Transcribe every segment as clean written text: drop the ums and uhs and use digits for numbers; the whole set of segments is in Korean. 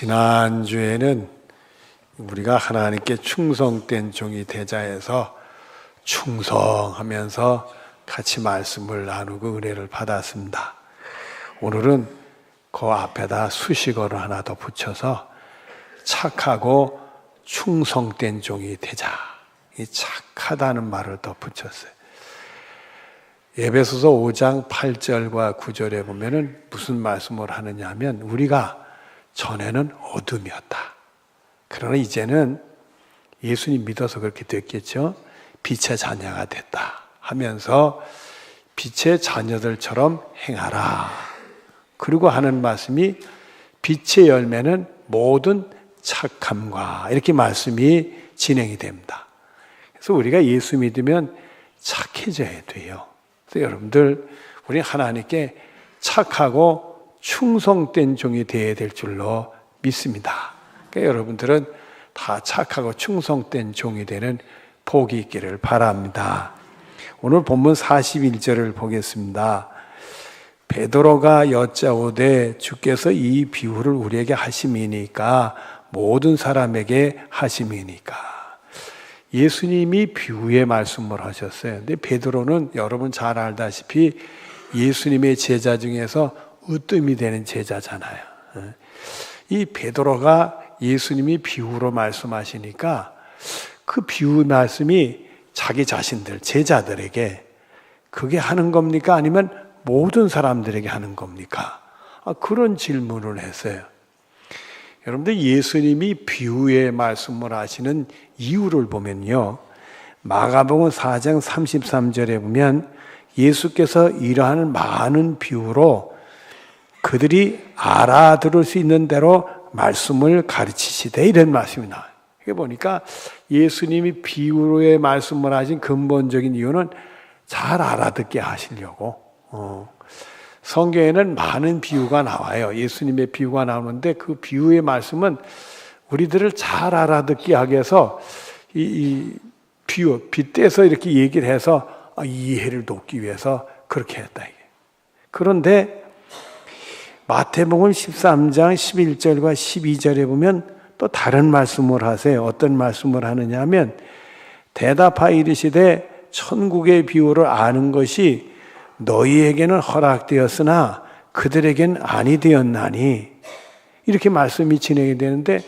지난주에는 우리가 하나님께 충성된 종이 되자 해서 충성하면서 같이 말씀을 나누고 은혜를 받았습니다. 오늘은 그 앞에다 수식어를 하나 더 붙여서 착하고 충성된 종이 되자. 이 착하다는 말을 더 붙였어요. 에베소서 5장 8절과 9절에 보면은 무슨 말씀을 하느냐 하면 우리가 전에는 어둠이었다. 그러나 이제는 예수님 믿어서 그렇게 됐겠죠. 빛의 자녀가 됐다 하면서 빛의 자녀들처럼 행하라. 그리고 하는 말씀이 빛의 열매는 모든 착함과 이렇게 말씀이 진행이 됩니다. 그래서 우리가 예수 믿으면 착해져야 돼요. 그래서 여러분들 우리 하나님께 착하고 충성된 종이 되어야 될 줄로 믿습니다. 그러니까 여러분들은 다 착하고 충성된 종이 되는 복이 있기를 바랍니다. 오늘 본문 41절을 보겠습니다. 베드로가 여짜오되 주께서 이 비유를 우리에게 하심이니까 모든 사람에게 하심이니까. 예수님이 비유의 말씀을 하셨어요. 근데 베드로는 여러분 잘 알다시피 예수님의 제자 중에서 으뜸이 되는 제자잖아요. 이 베드로가 예수님이 비유로 말씀하시니까 그 비유 말씀이 자기 자신들, 제자들에게 그게 하는 겁니까? 아니면 모든 사람들에게 하는 겁니까? 그런 질문을 했어요. 여러분들 예수님이 비유의 말씀을 하시는 이유를 보면요. 마가복음 4장 33절에 보면 예수께서 이러한 많은 비유로 그들이 알아들을 수 있는 대로 말씀을 가르치시되 이런 말씀이 나와요. 이게 보니까 예수님이 비유로의 말씀을 하신 근본적인 이유는 잘 알아듣게 하시려고. 성경에는 많은 비유가 나와요. 예수님의 비유가 나오는데 그 비유의 말씀은 우리들을 잘 알아듣게 하기 위해서 이 비유, 빗대서 이렇게 얘기를 해서 이해를 돕기 위해서 그렇게 했다. 그런데 마태복음 13장 11절과 12절에 보면 또 다른 말씀을 하세요. 어떤 말씀을 하느냐 하면 대답하여 이르시되 천국의 비유를 아는 것이 너희에게는 허락되었으나 그들에겐 아니 되었나니 이렇게 말씀이 진행이 되는데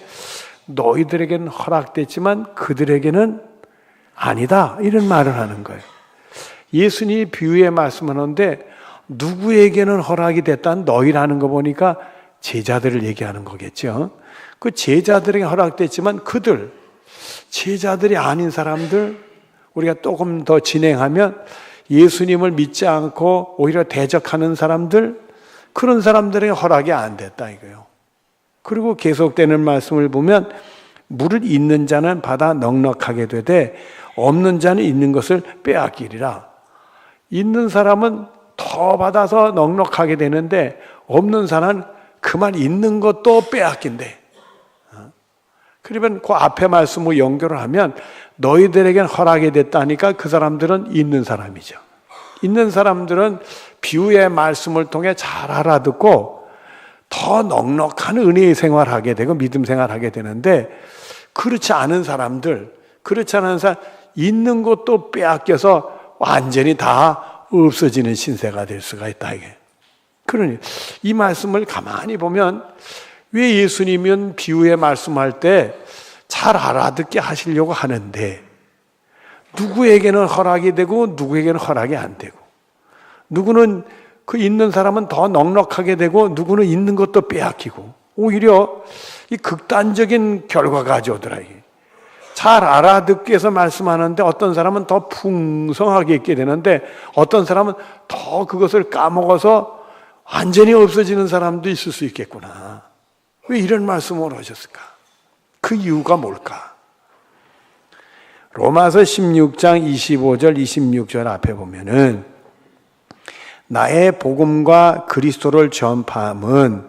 너희들에게는 허락됐지만 그들에게는 아니다 이런 말을 하는 거예요. 예수님이 비유의 말씀을 하는데 누구에게는 허락이 됐다 너희라는 거 보니까 제자들을 얘기하는 거겠죠. 그 제자들에게 허락됐지만 그들 제자들이 아닌 사람들 우리가 조금 더 진행하면 예수님을 믿지 않고 오히려 대적하는 사람들 그런 사람들에게 허락이 안 됐다 이거예요. 그리고 계속되는 말씀을 보면 물을 있는 자는 받아 넉넉하게 되되 없는 자는 있는 것을 빼앗기리라. 있는 사람은 더 받아서 넉넉하게 되는데 없는 사람은 그만 있는 것도 빼앗긴대. 그러면 그 앞에 말씀을 연결을 하면 너희들에겐 허락이 됐다니까 그 사람들은 있는 사람이죠. 있는 사람들은 비유의 말씀을 통해 잘 알아듣고 더 넉넉한 은혜의 생활하게 되고 믿음 생활하게 되는데 그렇지 않은 사람들, 그렇지 않은 사람 있는 것도 빼앗겨서 완전히 다 없어지는 신세가 될 수가 있다 이게. 그러니 이 말씀을 가만히 보면 왜 예수님은 비유의 말씀할 때 잘 알아듣게 하시려고 하는데 누구에게는 허락이 되고 누구에게는 허락이 안 되고 누구는 그 있는 사람은 더 넉넉하게 되고 누구는 있는 것도 빼앗기고 오히려 이 극단적인 결과가 가져오더라 이게. 잘 알아듣기 위해서 말씀하는데 어떤 사람은 더 풍성하게 있게 되는데 어떤 사람은 더 그것을 까먹어서 완전히 없어지는 사람도 있을 수 있겠구나. 왜 이런 말씀을 하셨을까? 그 이유가 뭘까? 로마서 16장 25절 26절 앞에 보면은 나의 복음과 그리스도를 전파함은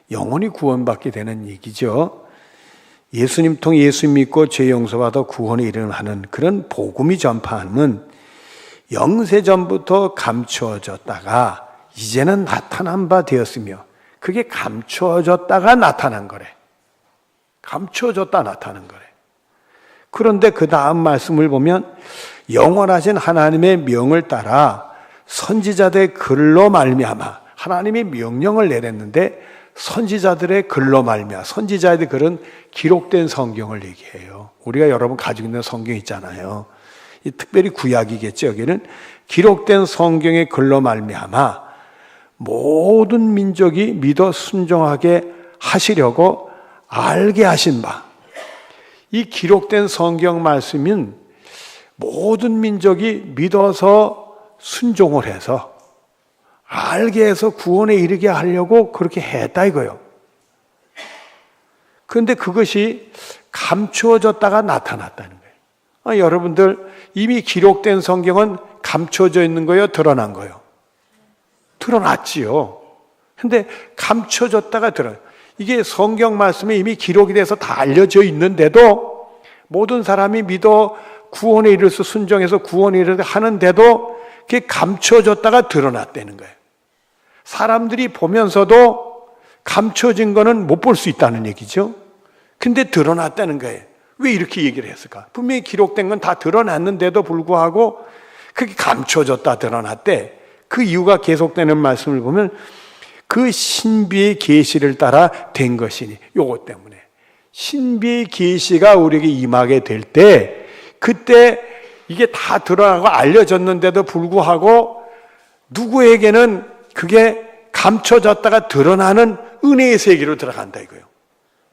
영원히 구원받게 되는 얘기죠. 예수님 통해 예수 믿고 죄 용서받아 구원에 이르는 그런 복음이 전파함은 영세전부터 감추어졌다가 이제는 나타난 바 되었으며 그게 감추어졌다가 나타난 거래. 감춰졌다 나타나는 거래. 그런데 그 다음 말씀을 보면 영원하신 하나님의 명을 따라 선지자들의 글로 말미암아, 하나님이 명령을 내렸는데 선지자들의 글로 말미암아, 선지자의 글은 기록된 성경을 얘기해요. 우리가 여러분 가지고 있는 성경 있잖아요. 이 특별히 구약이겠죠. 여기는 기록된 성경의 글로 말미암아 모든 민족이 믿어 순종하게 하시려고 알게 하신 바. 이 기록된 성경 말씀은 모든 민족이 믿어서 순종을 해서 알게 해서 구원에 이르게 하려고 그렇게 했다 이거요. 그런데 그것이 감추어졌다가 나타났다는 거예요. 여러분들 이미 기록된 성경은 감춰져 있는 거예요? 드러난 거예요? 드러났지요. 근데 감춰졌다가 이게 성경 말씀이 이미 기록이 돼서 다 알려져 있는데도 모든 사람이 믿어 구원에 이를 수 순종해서 구원에 이르게 하는데도 그게 감춰졌다가 드러났다는 거예요. 사람들이 보면서도 감춰진 거는 못 볼 수 있다는 얘기죠. 근데 드러났다는 거예요. 왜 이렇게 얘기를 했을까? 분명히 기록된 건 다 드러났는데도 불구하고 그게 감춰졌다 드러났대. 그 이유가 계속되는 말씀을 보면 그 신비의 계시를 따라 된 것이니, 요것 때문에 신비의 계시가 우리에게 임하게 될 때, 그때 이게 다 드러나고 알려졌는데도 불구하고 누구에게는 그게 감춰졌다가 드러나는 은혜의 세계로 들어간다 이거예요.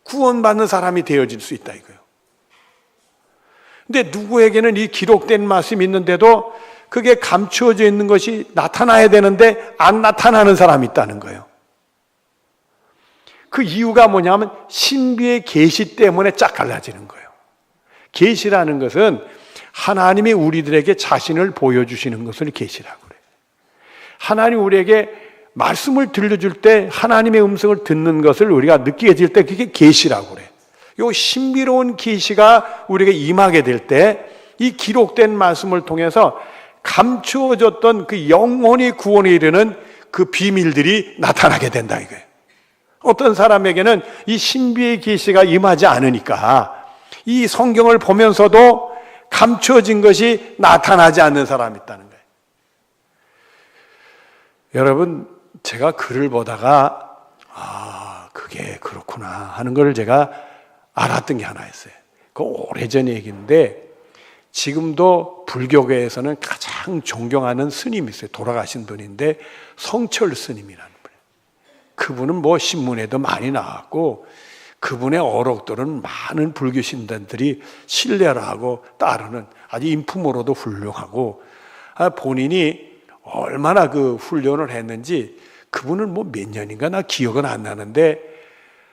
구원받는 사람이 되어질 수 있다 이거예요. 근데 누구에게는 이 기록된 말씀이 있는데도 그게 감추어져 있는 것이 나타나야 되는데 안 나타나는 사람이 있다는 거예요. 그 이유가 뭐냐면 신비의 계시 때문에 쫙 갈라지는 거예요. 계시라는 것은 하나님이 우리들에게 자신을 보여주시는 것을 계시라고 그래요. 하나님 우리에게 말씀을 들려줄 때 하나님의 음성을 듣는 것을 우리가 느끼게 될 때 그게 계시라고 그래요. 이 신비로운 계시가 우리에게 임하게 될 때 이 기록된 말씀을 통해서 감추어졌던 그 영혼이 구원에 이르는 그 비밀들이 나타나게 된다 이거예요. 어떤 사람에게는 이 신비의 계시가 임하지 않으니까 이 성경을 보면서도 감추어진 것이 나타나지 않는 사람이 있다는 거예요. 여러분, 제가 글을 보다가 그게 그렇구나 하는 걸 제가 알았던 게 하나 있어요. 그 오래전 얘기인데 지금도 불교계에서는 가장 존경하는 스님이 있어요. 돌아가신 분인데 성철 스님이라는 분이에요. 그분은 뭐 신문에도 많이 나왔고 그분의 어록들은 많은 불교 신단들이 신뢰를 하고 따르는 아주 인품으로도 훌륭하고, 본인이 얼마나 그 훈련을 했는지 그분은 뭐 몇 년인가 나 기억은 안 나는데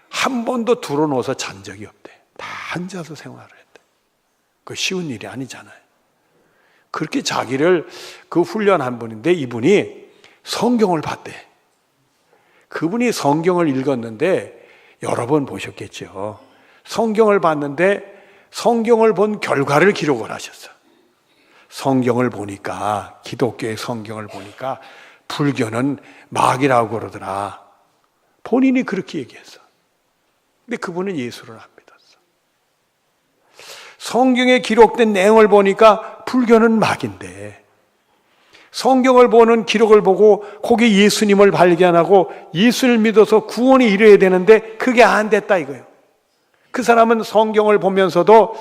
한 번도 들어놓아서 잔 적이 없대. 다 앉아서 생활을 했대. 그 쉬운 일이 아니잖아요. 그렇게 자기를 그 훈련한 분인데 이분이 성경을 봤대. 그분이 성경을 읽었는데 여러 번 보셨겠죠. 성경을 봤는데 성경을 본 결과를 기록을 하셨어. 성경을 보니까, 기독교의 성경을 보니까 불교는 마귀라고 그러더라. 본인이 그렇게 얘기했어. 근데 그분은 예수를 안 믿었어. 성경에 기록된 내용을 보니까 불교는 마귀인데 성경을 보는 기록을 보고 거기에 예수님을 발견하고 예수를 믿어서 구원이 이루어야 되는데 그게 안 됐다 이거예요. 그 사람은 성경을 보면서도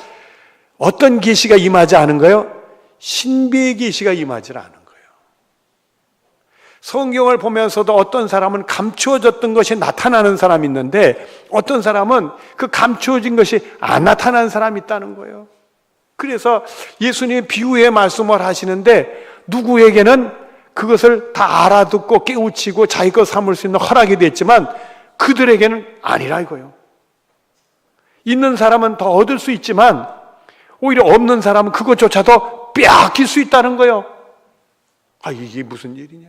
어떤 계시가 임하지 않은 거예요? 신비의 계시가 임하지 않은 거예요. 성경을 보면서도 어떤 사람은 감추어졌던 것이 나타나는 사람이 있는데 어떤 사람은 그 감추어진 것이 안 나타나는 사람이 있다는 거예요. 그래서 예수님이 비유의 말씀을 하시는데 누구에게는 그것을 다 알아듣고 깨우치고 자기 것 삼을 수 있는 허락이 됐지만 그들에게는 아니라 이거예요. 있는 사람은 더 얻을 수 있지만 오히려 없는 사람은 그것조차도 빼앗길 수 있다는 거예요. 이게 무슨 일이냐.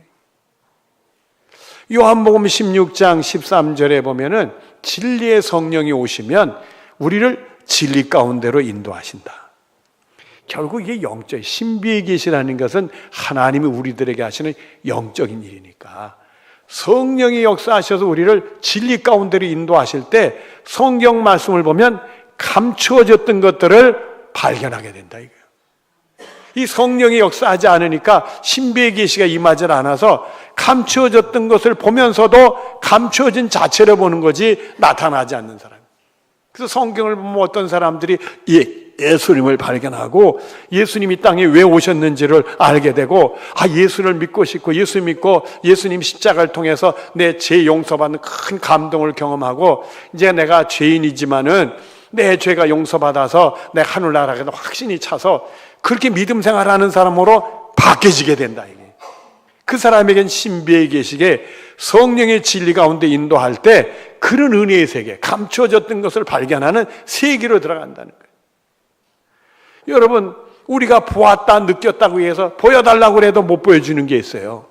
요한복음 16장 13절에 보면은 진리의 성령이 오시면 우리를 진리 가운데로 인도하신다. 결국 이게 영적, 신비의 계시라는 것은 하나님이 우리들에게 하시는 영적인 일이니까 성령이 역사하셔서 우리를 진리 가운데로 인도하실 때 성경 말씀을 보면 감추어졌던 것들을 발견하게 된다 이거예요. 이 성령이 역사하지 않으니까 신비의 계시가 임하지 않아서 감추어졌던 것을 보면서도 감추어진 자체를 보는 거지 나타나지 않는 사람. 그래서 성경을 보면 어떤 사람들이 예수님을 발견하고 예수님이 땅에 왜 오셨는지를 알게 되고 예수를 믿고 싶고 예수 믿고 예수님 십자가를 통해서 내 죄 용서받는 큰 감동을 경험하고 이제 내가 죄인이지만은 내 죄가 용서받아서 내 하늘나라에 확신이 차서 그렇게 믿음 생활하는 사람으로 바뀌어지게 된다. 이게. 그 사람에겐 신비의 계시게 성령의 진리 가운데 인도할 때 그런 은혜의 세계, 감추어졌던 것을 발견하는 세계로 들어간다는 거예요. 여러분, 우리가 보았다, 느꼈다고 해서 보여달라고 해도 못 보여주는 게 있어요.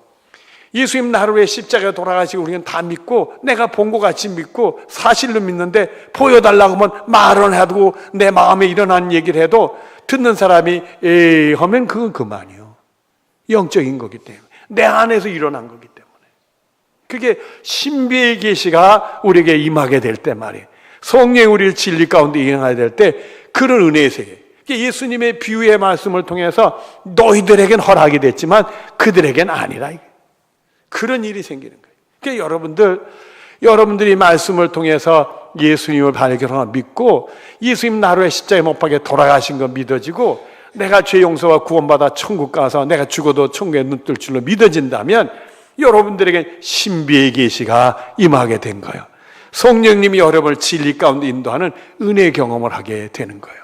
예수님 나루에 십자가에 돌아가시고 우리는 다 믿고 내가 본 것 같이 믿고 사실로 믿는데 보여달라고 하면 말은 해도 내 마음에 일어난 얘기를 해도 듣는 사람이 에이 하면 그건 그만이요. 영적인 거기 때문에 내 안에서 일어난 거기 때문에 그게 신비의 계시가 우리에게 임하게 될 때 말이에요. 성령이 우리를 진리 가운데 인하게 될 때 그런 은혜의 세계, 예수님의 비유의 말씀을 통해서 너희들에겐 허락이 됐지만 그들에겐 아니라 그런 일이 생기는 거예요. 그러니까 여러분들이 말씀을 통해서 예수님을 발견하고 믿고 예수님 나루에 십자가에 못 박혀 돌아가신 거 믿어지고 내가 죄 용서와 구원받아 천국 가서 내가 죽어도 천국에 눈 뜰 줄로 믿어진다면 여러분들에게 신비의 계시가 임하게 된 거예요. 성령님이 여러분을 진리 가운데 인도하는 은혜 경험을 하게 되는 거예요.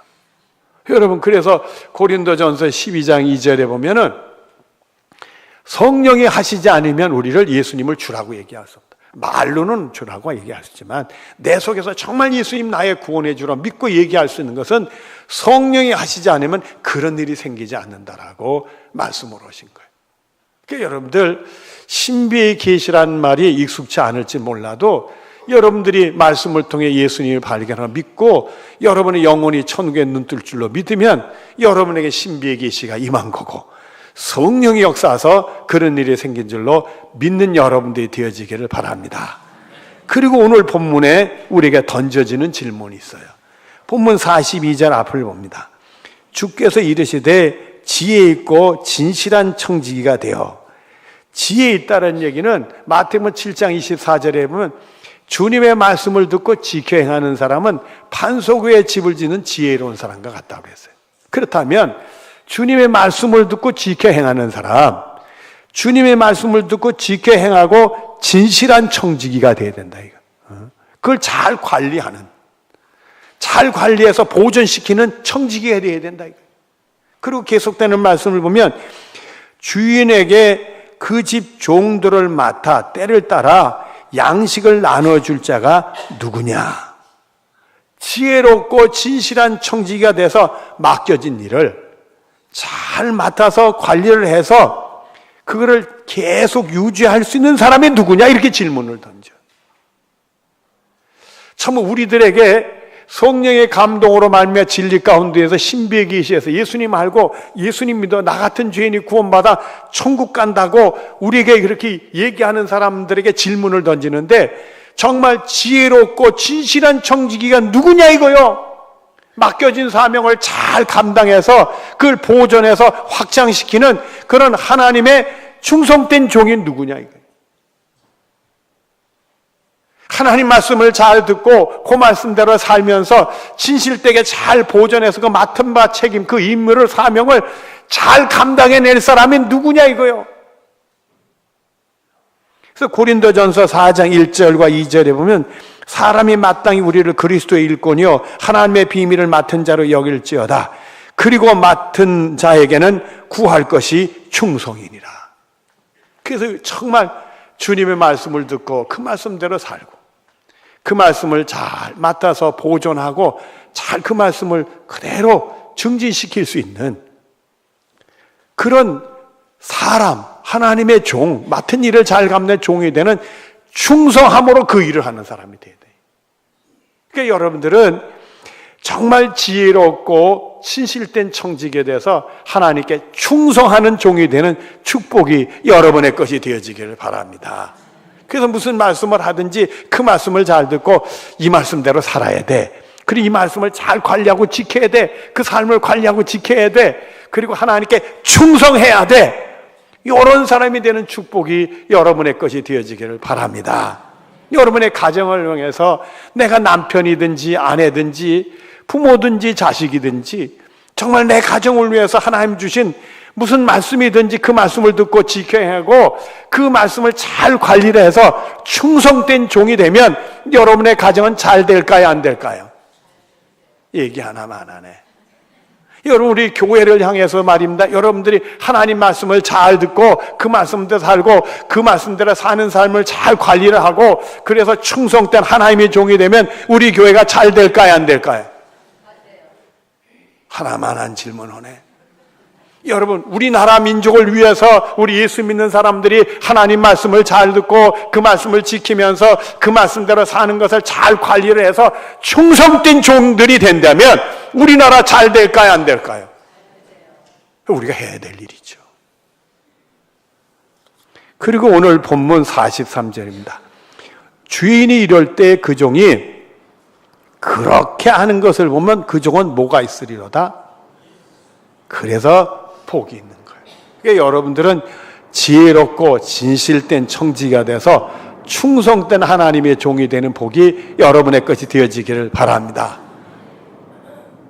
여러분, 그래서 고린도전서 12장 2절에 보면은 성령이 하시지 않으면 우리를 예수님을 주라고 얘기할 수 없다. 말로는 주라고 얘기할 수 있지만 내 속에서 정말 예수님 나의 구원해 주라 믿고 얘기할 수 있는 것은 성령이 하시지 않으면 그런 일이 생기지 않는다라고 말씀을 하신 거예요. 그러니까 여러분들 신비의 계시라는 말이 익숙치 않을지 몰라도 여러분들이 말씀을 통해 예수님을 발견하고 믿고 여러분의 영혼이 천국에 눈뜰 줄로 믿으면 여러분에게 신비의 계시가 임한 거고 성령이 역사해서 그런 일이 생긴 줄로 믿는 여러분들이 되어지기를 바랍니다. 그리고 오늘 본문에 우리에게 던져지는 질문이 있어요. 본문 42절 앞을 봅니다. 주께서 이르시되 지혜 있고 진실한 청지기가 되어. 지혜 있다는 얘기는 마태복음 7장 24절에 보면 주님의 말씀을 듣고 지켜 행하는 사람은 반석 위에 집을 짓는 지혜로운 사람과 같다고 했어요. 그렇다면 주님의 말씀을 듣고 지켜 행하는 사람, 주님의 말씀을 듣고 지켜 행하고 진실한 청지기가 돼야 된다. 이거. 그걸 잘 관리해서 보존시키는 청지기가 돼야 된다. 이거. 그리고 계속되는 말씀을 보면 주인에게 그 집 종들을 맡아 때를 따라 양식을 나눠줄 자가 누구냐? 지혜롭고 진실한 청지기가 돼서 맡겨진 일을 잘 맡아서 관리를 해서 그거를 계속 유지할 수 있는 사람이 누구냐? 이렇게 질문을 던져. 참 우리들에게 성령의 감동으로 말미암아 진리 가운데에서 신비의 계시에서 예수님 알고 예수님 믿어 나 같은 죄인이 구원받아 천국 간다고 우리에게 그렇게 얘기하는 사람들에게 질문을 던지는데 정말 지혜롭고 진실한 청지기가 누구냐 이거요. 맡겨진 사명을 잘 감당해서 그걸 보존해서 확장시키는 그런 하나님의 충성된 종이 누구냐 이거예요. 하나님 말씀을 잘 듣고 그 말씀대로 살면서 진실되게 잘 보존해서 그 맡은 바 책임, 그 임무를 사명을 잘 감당해낼 사람이 누구냐 이거요. 그래서 고린도전서 4장 1절과 2절에 보면 사람이 마땅히 우리를 그리스도의 일꾼이요 하나님의 비밀을 맡은 자로 여길지어다. 그리고 맡은 자에게는 구할 것이 충성이니라. 그래서 정말 주님의 말씀을 듣고 그 말씀대로 살고 그 말씀을 잘 맡아서 보존하고 잘 그 말씀을 그대로 증진시킬 수 있는 그런 사람, 하나님의 종, 맡은 일을 잘 감내 종이 되는 충성함으로 그 일을 하는 사람이 돼야 돼요. 그러니까 여러분들은 정말 지혜롭고 신실된 청지기에 대해서 하나님께 충성하는 종이 되는 축복이 여러분의 것이 되어지기를 바랍니다. 그래서 무슨 말씀을 하든지 그 말씀을 잘 듣고 이 말씀대로 살아야 돼. 그리고 이 말씀을 잘 관리하고 지켜야 돼. 그 삶을 관리하고 지켜야 돼. 그리고 하나님께 충성해야 돼. 이런 사람이 되는 축복이 여러분의 것이 되어지기를 바랍니다. 여러분의 가정을 통해서 내가 남편이든지 아내든지 부모든지 자식이든지 정말 내 가정을 위해서 하나님 주신 무슨 말씀이든지 그 말씀을 듣고 지켜야 하고 그 말씀을 잘 관리를 해서 충성된 종이 되면 여러분의 가정은 잘 될까요? 안 될까요? 얘기 하나만 안 하네. 여러분, 우리 교회를 향해서 말입니다. 여러분들이 하나님 말씀을 잘 듣고 그 말씀대로 살고 그 말씀대로 사는 삶을 잘 관리를 하고 그래서 충성된 하나님의 종이 되면 우리 교회가 잘 될까요? 안 될까요? 하나만 한 질문하네. 여러분, 우리나라 민족을 위해서 우리 예수 믿는 사람들이 하나님 말씀을 잘 듣고 그 말씀을 지키면서 그 말씀대로 사는 것을 잘 관리를 해서 충성된 종들이 된다면 우리나라 잘 될까요? 안 될까요? 우리가 해야 될 일이죠. 그리고 오늘 본문 43절입니다. 주인이 이럴 때 그 종이 그렇게 하는 것을 보면 그 종은 뭐가 있으리로다? 그래서 복이 있는 거예요. 그러니까 여러분들은 지혜롭고 진실된 청지기가 돼서 충성된 하나님의 종이 되는 복이 여러분의 것이 되어지기를 바랍니다.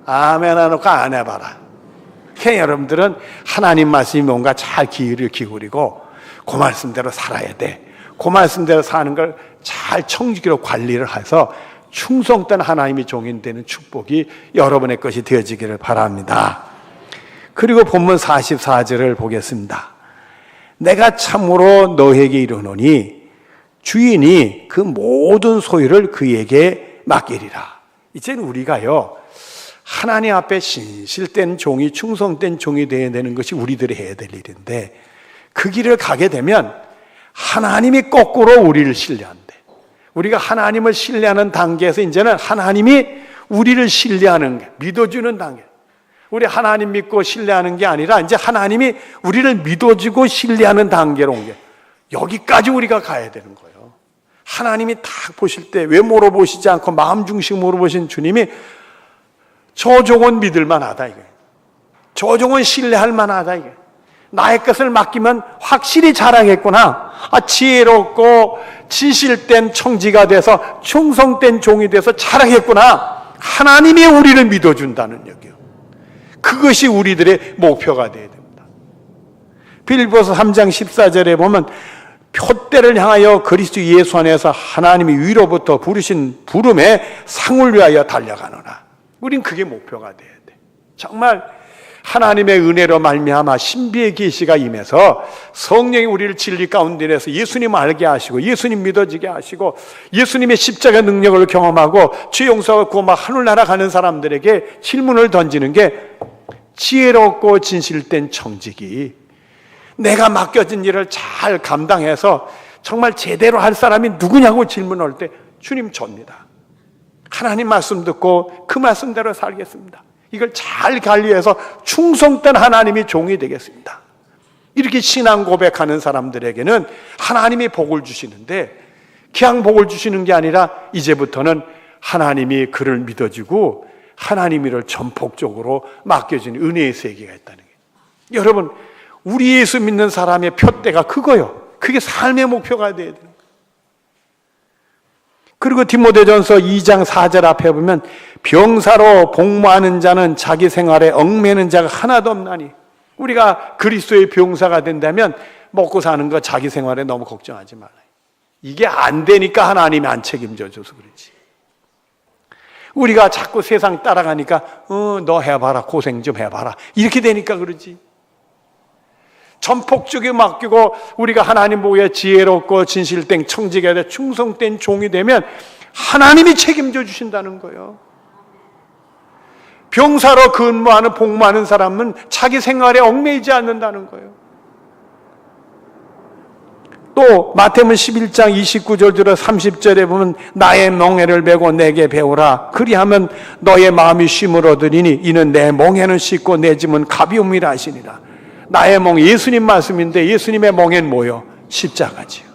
아멘 하놓고 안 해봐라. 그냥 여러분들은 하나님 말씀이 뭔가 잘 귀를 기울이고 그 말씀대로 살아야 돼. 그 말씀대로 사는 걸 잘 청지기로 관리를 해서 충성된 하나님의 종이 되는 축복이 여러분의 것이 되어지기를 바랍니다. 그리고 본문 44절을 보겠습니다. 내가 참으로 너에게 이르노니 주인이 그 모든 소유를 그에게 맡기리라. 이제는 우리가요, 하나님 앞에 신실된 종이, 충성된 종이 되어야 되는 것이 우리들이 해야 될 일인데 그 길을 가게 되면 하나님이 거꾸로 우리를 신뢰한대. 우리가 하나님을 신뢰하는 단계에서 이제는 하나님이 우리를 신뢰하는 게, 믿어주는 단계. 우리 하나님 믿고 신뢰하는 게 아니라 이제 하나님이 우리를 믿어주고 신뢰하는 단계로 온 게, 여기까지 우리가 가야 되는 거예요. 하나님이 딱 보실 때 외모로 보시지 않고 마음 중심으로 보신 주님이 저 종은 믿을 만하다 이게. 저 종은 신뢰할 만하다 이게. 나의 것을 맡기면 확실히 잘하겠구나. 지혜롭고 진실된 청지가 돼서 충성된 종이 돼서 잘하겠구나. 하나님이 우리를 믿어준다는 얘기요. 그것이 우리들의 목표가 되어야 됩니다. 빌립보서 3장 14절에 보면 표대를 향하여 그리스도 예수 안에서 하나님이 위로부터 부르신 부름에 상을 위하여 달려가노라. 우린 그게 목표가 돼야 돼. 정말 하나님의 은혜로 말미암아 신비의 계시가 임해서 성령이 우리를 진리 가운데 내서 예수님 알게 하시고 예수님 믿어지게 하시고 예수님의 십자가 능력을 경험하고 죄 용서받고 막 하늘나라 가는 사람들에게 질문을 던지는 게 지혜롭고 진실된 청지기, 내가 맡겨진 일을 잘 감당해서 정말 제대로 할 사람이 누구냐고 질문할 때 주님 접니다. 하나님 말씀 듣고 그 말씀대로 살겠습니다. 이걸 잘 관리해서 충성된 하나님이 종이 되겠습니다. 이렇게 신앙 고백하는 사람들에게는 하나님이 복을 주시는데 그냥 복을 주시는 게 아니라 이제부터는 하나님이 그를 믿어주고 하나님이를 전폭적으로 맡겨주는 은혜의 세계가 있다는 게, 여러분 우리 예수 믿는 사람의 표대가 그거요. 그게 삶의 목표가 돼야 되는 거예요. 그리고 디모데전서 2장 4절 앞에 보면 병사로 복무하는 자는 자기 생활에 얽매는 자가 하나도 없나니, 우리가 그리스도의 병사가 된다면 먹고 사는 거 자기 생활에 너무 걱정하지 말아요. 이게 안 되니까 하나님이 안 책임져 줘서 그렇지. 우리가 자꾸 세상 따라가니까 너 해봐라, 고생 좀 해봐라, 이렇게 되니까 그러지. 전폭적으로 맡기고 우리가 하나님 보기에 지혜롭고 진실된 청지기가 돼 충성된 종이 되면 하나님이 책임져 주신다는 거예요. 병사로 근무하는 복무하는 사람은 자기 생활에 얽매이지 않는다는 거예요. 또 마태복음 11장 29절부터 30절에 보면 나의 멍에를 메고 내게 배우라. 그리하면 너의 마음이 쉼을 얻으리니 이는 내 멍에는 쉽고 내 짐은 가벼움이라 하시니라. 나의 멍, 예수님 말씀인데 예수님의 멍에는 뭐요? 십자가지요.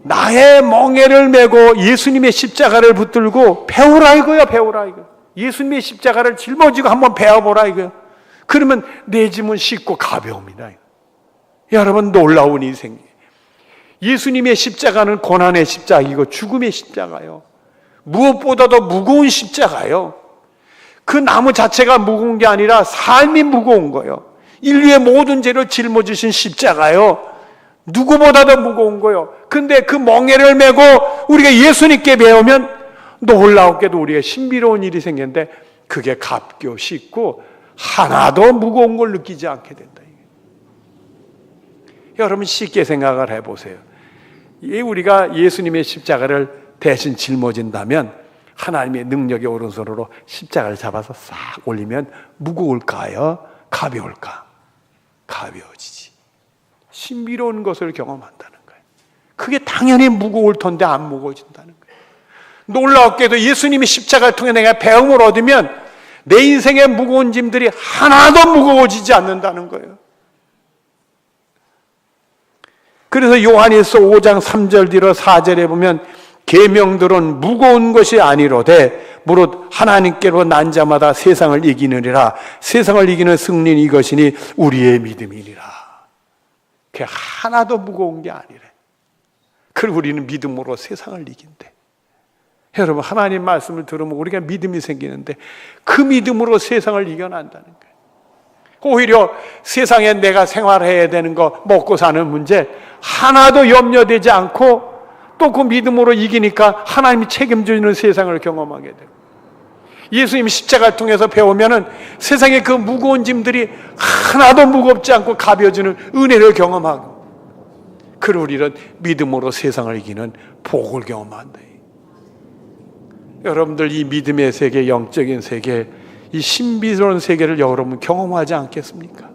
나의 멍에를 메고 예수님의 십자가를 붙들고 배우라 이거야, 배우라 이거. 예수님의 십자가를 짊어지고 한번 배워보라 이거야. 그러면 내 짐은 쉽고 가벼웁니다. 여러분, 놀라운 인생. 예수님의 십자가는 고난의 십자가이고 죽음의 십자가요. 무엇보다도 무거운 십자가요. 그 나무 자체가 무거운 게 아니라 삶이 무거운 거예요. 인류의 모든 죄를 짊어지신 십자가요. 누구보다도 무거운 거예요. 근데 그 멍에를 메고 우리가 예수님께 배우면 놀라웠게도 우리가 신비로운 일이 생겼는데 그게 가볍고 쉽고 하나도 무거운 걸 느끼지 않게 된다. 여러분, 쉽게 생각을 해보세요. 우리가 예수님의 십자가를 대신 짊어진다면 하나님의 능력의 오른손으로 십자가를 잡아서 싹 올리면 무거울까요? 가벼울까? 가벼워지지. 신비로운 것을 경험한다는 거예요. 그게 당연히 무거울 텐데 안 무거워진다는 거예요. 놀랍게도 예수님의 십자가를 통해 내가 배움을 얻으면 내 인생의 무거운 짐들이 하나도 무거워지지 않는다는 거예요. 그래서 요한일서 5장 3절 뒤로 4절에 보면 계명들은 무거운 것이 아니로되 무릇 하나님께로 난 자마다 세상을 이기느니라. 세상을 이기는 승리는 이것이니 우리의 믿음이니라. 그게 하나도 무거운 게 아니래. 그리고 우리는 믿음으로 세상을 이긴대. 여러분, 하나님 말씀을 들으면 우리가 믿음이 생기는데 그 믿음으로 세상을 이겨낸다는 거예요. 오히려 세상에 내가 생활해야 되는 거, 먹고 사는 문제 하나도 염려되지 않고 또 그 믿음으로 이기니까 하나님이 책임지는 세상을 경험하게 돼요. 예수님 십자가를 통해서 배우면은 세상의 그 무거운 짐들이 하나도 무겁지 않고 가벼워지는 은혜를 경험하고, 그리고 우리는 믿음으로 세상을 이기는 복을 경험한다. 여러분들, 이 믿음의 세계, 영적인 세계, 이 신비로운 세계를 여러분 경험하지 않겠습니까?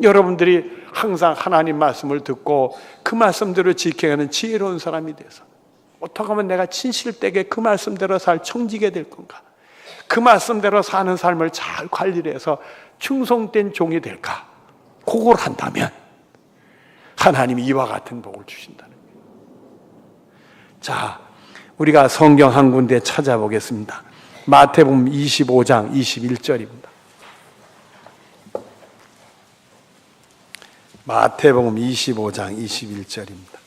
여러분들이 항상 하나님 말씀을 듣고 그 말씀대로 지켜가는 지혜로운 사람이 돼서 어떻게 하면 내가 진실되게 그 말씀대로 살 청지게 될 건가? 그 말씀대로 사는 삶을 잘 관리를 해서 충성된 종이 될까? 그걸 한다면 하나님이 이와 같은 복을 주신다는 거예요. 자, 우리가 성경 한 군데 찾아보겠습니다. 마태복음 25장 21절입니다. 마태복음 25장 21절입니다.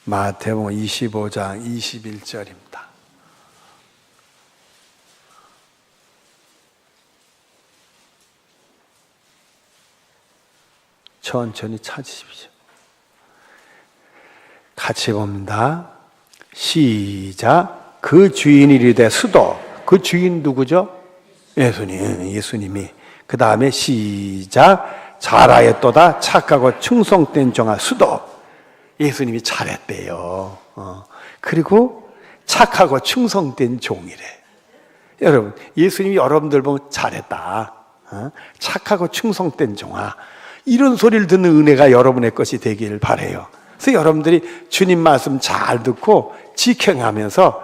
마태복음 25장 21절입니다. 천천히 찾으십시오. 같이 봅니다. 시작. 그 주인이 이르되 수도. 그 주인 누구죠? 예수님이. 그 다음에 시작. 잘하였도다 착하고 충성된 종아 수도. 예수님이 잘했대요. 그리고 착하고 충성된 종이래. 여러분, 예수님이 여러분들 보면 잘했다, 착하고 충성된 종아, 이런 소리를 듣는 은혜가 여러분의 것이 되길 바라요. 그래서 여러분들이 주님 말씀 잘 듣고 지켜가면서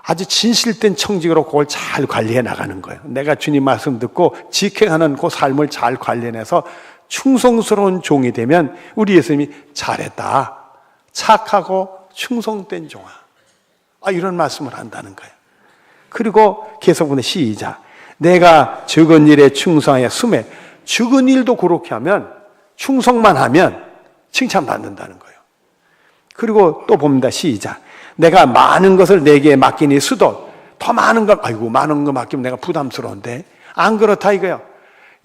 아주 진실된 청직으로 그걸 잘 관리해 나가는 거예요. 내가 주님 말씀 듣고 지켜가는 그 삶을 잘 관련해서 충성스러운 종이 되면 우리 예수님이 잘했다, 착하고 충성된 종아, 이런 말씀을 한다는 거예요. 그리고 계속 보내 시작. 내가 적은 일에 충성하여 숨에. 적은 일도 그렇게 하면, 충성만 하면 칭찬받는다는 거예요. 그리고 또 봅니다. 시작. 내가 많은 것을 내게 맡기니 수도. 더 많은 것, 많은 거 맡기면 내가 부담스러운데. 안 그렇다 이거예요.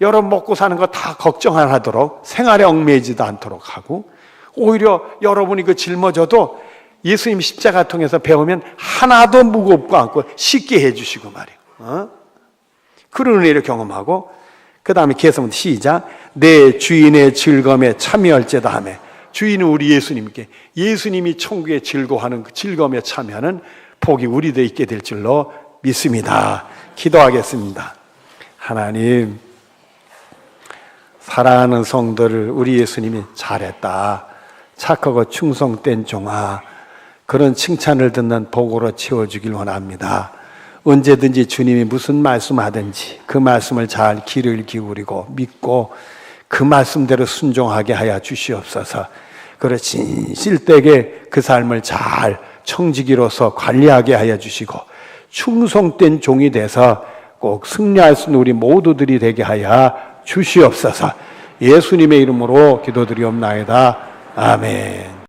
여러분 먹고 사는 거 다 걱정 안 하도록, 생활에 얽매이지도 않도록 하고, 오히려 여러분이 그 짊어져도 예수님 십자가 통해서 배우면 하나도 무겁고 않고 쉽게 해주시고 말이에요. 그런 은혜를 경험하고, 그 다음에 계속 시작. 내 주인의 즐거움에 참여할지다 하며. 주인은 우리 예수님께, 예수님이 천국에 즐거워하는 그 즐거움에 참여하는 복이 우리도 있게 될 줄로 믿습니다. 기도하겠습니다. 하나님, 사랑하는 성도를 우리 예수님이 잘했다, 착하고 충성된 종아, 그런 칭찬을 듣는 복으로 채워주길 원합니다. 언제든지 주님이 무슨 말씀하든지 그 말씀을 잘 귀를 기울이고 믿고 그 말씀대로 순종하게 하여 주시옵소서. 그리고 진실되게 그 삶을 잘 청지기로서 관리하게 하여 주시고 충성된 종이 돼서 꼭 승리할 수 있는 우리 모두들이 되게 하여 주시옵소서. 예수님의 이름으로 기도드리옵나이다. 아멘.